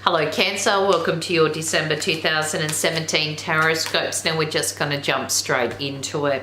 Hello Cancer, welcome to your December 2017 Tarotscopes. Now we're just going to jump straight into it.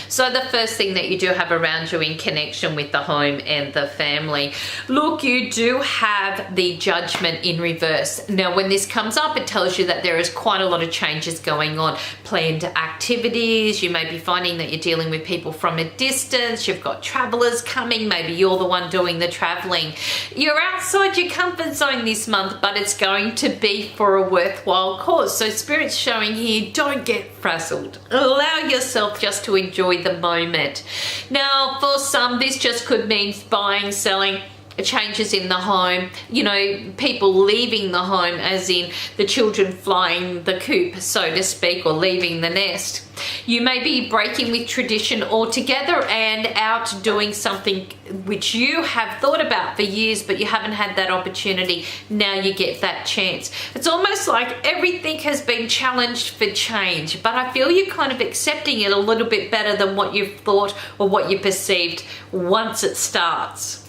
So the first thing that you do have around you in connection with the home and the family. Look, you do have the Judgment in reverse. Now when this comes up, it tells you that there is quite a lot of changes going on. Planned activities, you may be finding that you're dealing with people from a distance, you've got travelers coming, maybe you're the one doing the traveling. You're outside your comfort zone this month, but it's going to be for a worthwhile cause. So Spirit's showing here, don't get frazzled. Allow yourself just to enjoy the moment. Now, for some, this just could mean buying, selling, changes in the home, you know, people leaving the home, as in the children flying the coop, so to speak, or leaving the nest. You may be breaking with tradition altogether and out doing something which you have thought about for years, but you haven't had that opportunity. Now you get that chance. It's almost like everything has been challenged for change, but I feel you're kind of accepting it a little bit better than what you've thought or what you perceived once it starts.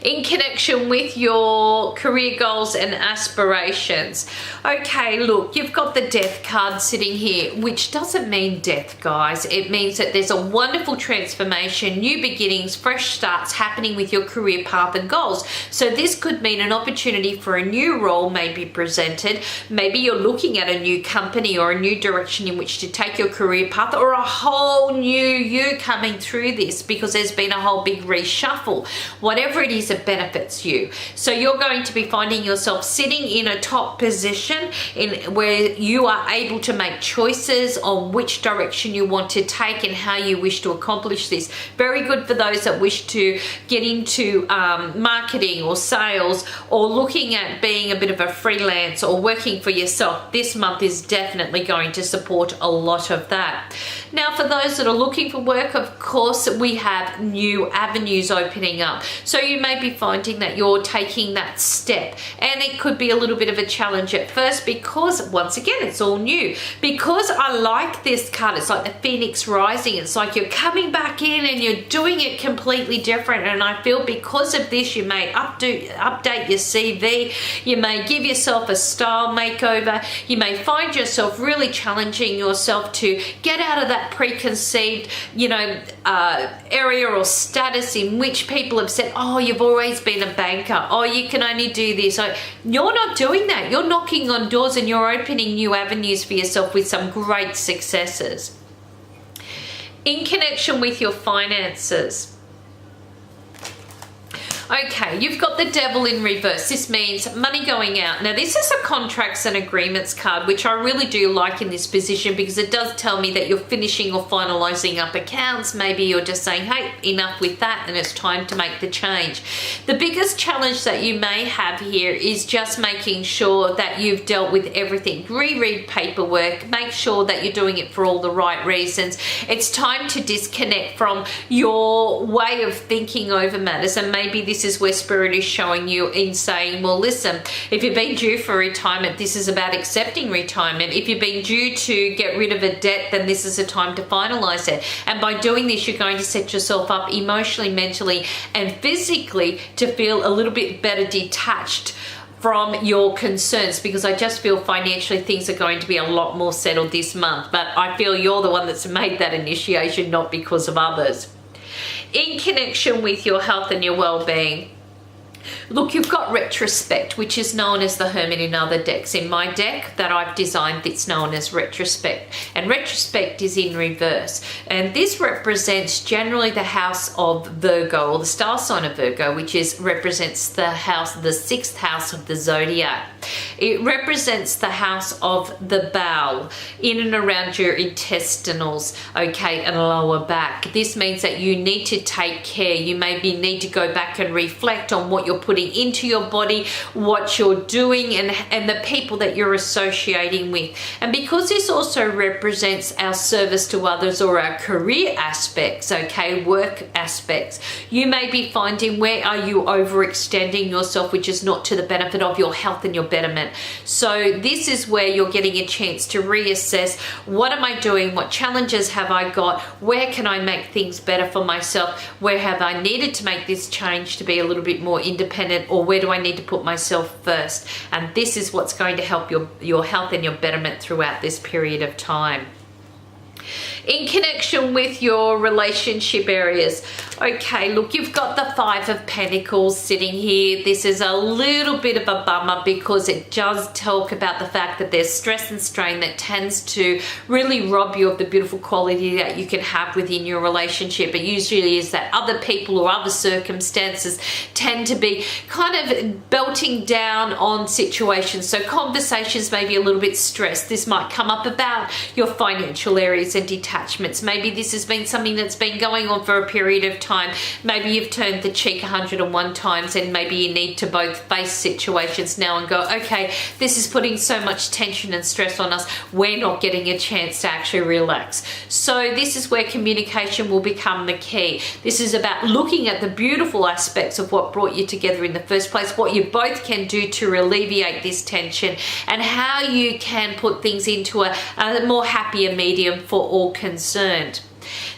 In connection with your career goals and aspirations. Okay, look, you've got the Death card sitting here, which doesn't mean death, guys. It means that there's a wonderful transformation, new beginnings, fresh starts happening with your career path and goals. So this could mean an opportunity for a new role may be presented. Maybe you're looking at a new company or a new direction in which to take your career path, or a whole new you coming through this because there's been a whole big reshuffle. Whatever it is, it benefits you. So you're going to be finding yourself sitting in a top position in where you are able to make choices on which direction you want to take and how you wish to accomplish this. Very good for those that wish to get into marketing or sales, or looking at being a bit of a freelance or working for yourself. This month is definitely going to support a lot of that. Now for those that are looking for work, of course, we have new avenues opening up. So you may be finding that you're taking that step, and it could be a little bit of a challenge at first because once again it's all new. Because I like this card, it's like the Phoenix rising. It's like you're coming back in and you're doing it completely different, and I feel because of this you may update your CV, you may give yourself a style makeover, you may find yourself really challenging yourself to get out of that preconceived, you know, area or status in which people have said, oh, you've always been a banker, oh, you can only do this. You're not doing that. You're knocking on doors and you're opening new avenues for yourself with some great successes. In connection with your finances. Okay, you've got the Devil in reverse. This means money going out. Now, this is a contracts and agreements card, which I really do like in this position because it does tell me that you're finishing or finalizing up accounts. Maybe you're just saying, hey, enough with that, and it's time to make the change. The biggest challenge that you may have here is just making sure that you've dealt with everything. Reread paperwork, make sure that you're doing it for all the right reasons. It's time to disconnect from your way of thinking over matters, and maybe this is where Spirit is showing you in saying, well, listen, if you've been due for retirement, this is about accepting retirement. If you've been due to get rid of a debt, then this is a time to finalize it. And by doing this, you're going to set yourself up emotionally, mentally, and physically to feel a little bit better detached from your concerns, because I just feel financially things are going to be a lot more settled this month. But I feel you're the one that's made that initiation, not because of others. In connection with your health and your well-being, look, you've got retrospect, which is known as the Hermit in other decks. In my deck that I've designed, it's known as retrospect, and retrospect is in reverse, and this represents generally the house of Virgo, or the star sign of Virgo, which represents the sixth house of the zodiac. It represents the house of the bowel, in and around your intestinals, okay, and lower back. This means that you need to take care. You maybe need to go back and reflect on what you're putting into your body, what you're doing, and the people that you're associating with. And because this also represents our service to others or our career aspects, okay, work aspects, you may be finding where are you overextending yourself, which is not to the benefit of your health and your betterment. So this is where you're getting a chance to reassess, what am I doing? What challenges have I got? Where can I make things better for myself? Where have I needed to make this change to be a little bit more independent codependent, or where do I need to put myself first? And this is what's going to help your health and your betterment throughout this period of time. In connection with your relationship areas, okay, look, you've got the Five of Pentacles sitting here. This is a little bit of a bummer because it does talk about the fact that there's stress and strain that tends to really rob you of the beautiful quality that you can have within your relationship. It usually is that other people or other circumstances tend to be kind of belting down on situations. So conversations may be a little bit stressed. This might come up about your financial areas and detachments. Maybe this has been something that's been going on for a period of time. Maybe you've turned the cheek 101 times, and maybe you need to both face situations now and go, okay, this is putting so much tension and stress on us, we're not getting a chance to actually relax. So this is where communication will become the key. This is about looking at the beautiful aspects of what brought you together in the first place, what you both can do to alleviate this tension, and how you can put things into a more happier medium for all concerned.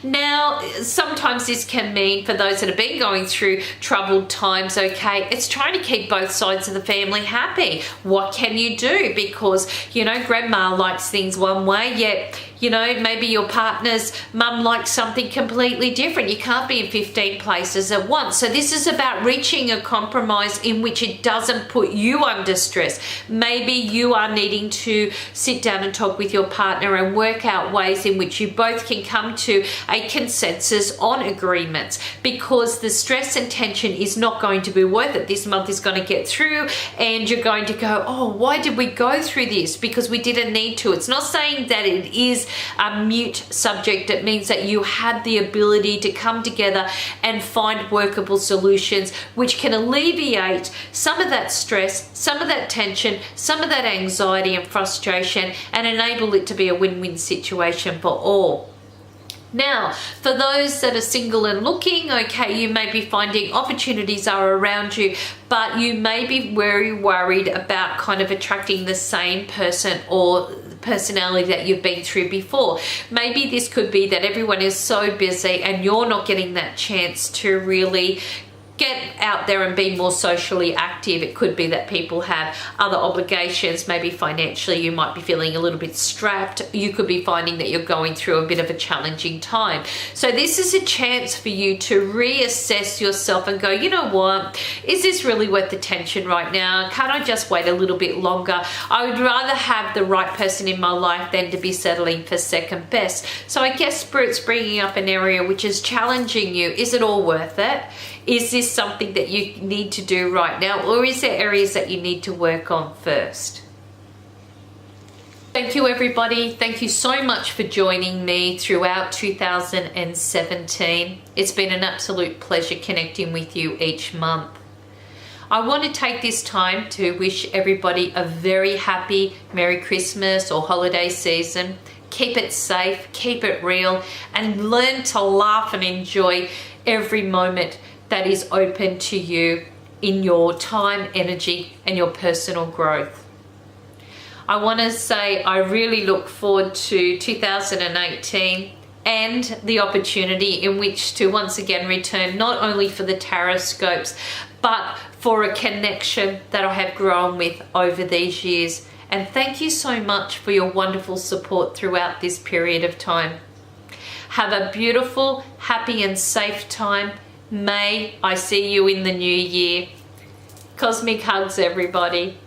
Now, sometimes this can mean, for those that have been going through troubled times, okay, it's trying to keep both sides of the family happy. What can you do? Because, you know, grandma likes things one way, yet, you know, maybe your partner's mum likes something completely different. You can't be in 15 places at once. So this is about reaching a compromise in which it doesn't put you under stress. Maybe you are needing to sit down and talk with your partner and work out ways in which you both can come to a consensus on agreements, because the stress and tension is not going to be worth it. This month is going to get through and you're going to go, oh, why did we go through this? Because we didn't need to. It's not saying that it is a mute subject. It means that you had the ability to come together and find workable solutions which can alleviate some of that stress, some of that tension, some of that anxiety and frustration, and enable it to be a win-win situation for all. Now, for those that are single and looking, okay, you may be finding opportunities are around you, but you may be very worried about kind of attracting the same person or personality that you've been through before. Maybe this could be that everyone is so busy and you're not getting that chance to really get out there and be more socially active. It could be that people have other obligations. Maybe financially you might be feeling a little bit strapped. You could be finding that you're going through a bit of a challenging time. So this is a chance for you to reassess yourself and go, you know what, is this really worth the tension right now? Can't I just wait a little bit longer? I would rather have the right person in my life than to be settling for second best. So I guess Spirit's bringing up an area which is challenging you. Is it all worth it? Is this something that you need to do right now, or is there areas that you need to work on first? Thank you, everybody. Thank you so much for joining me throughout 2017. It's been an absolute pleasure connecting with you each month. I want to take this time to wish everybody a very happy Merry Christmas or holiday season. Keep it safe, keep it real, and learn to laugh and enjoy every moment that is open to you in your time, energy, and your personal growth. I want to say I really look forward to 2018 and the opportunity in which to once again return, not only for the Tarotscopes, but for a connection that I have grown with over these years. And thank you so much for your wonderful support throughout this period of time. Have a beautiful, happy, and safe time. May I see you in the new year. Cosmic hugs, everybody.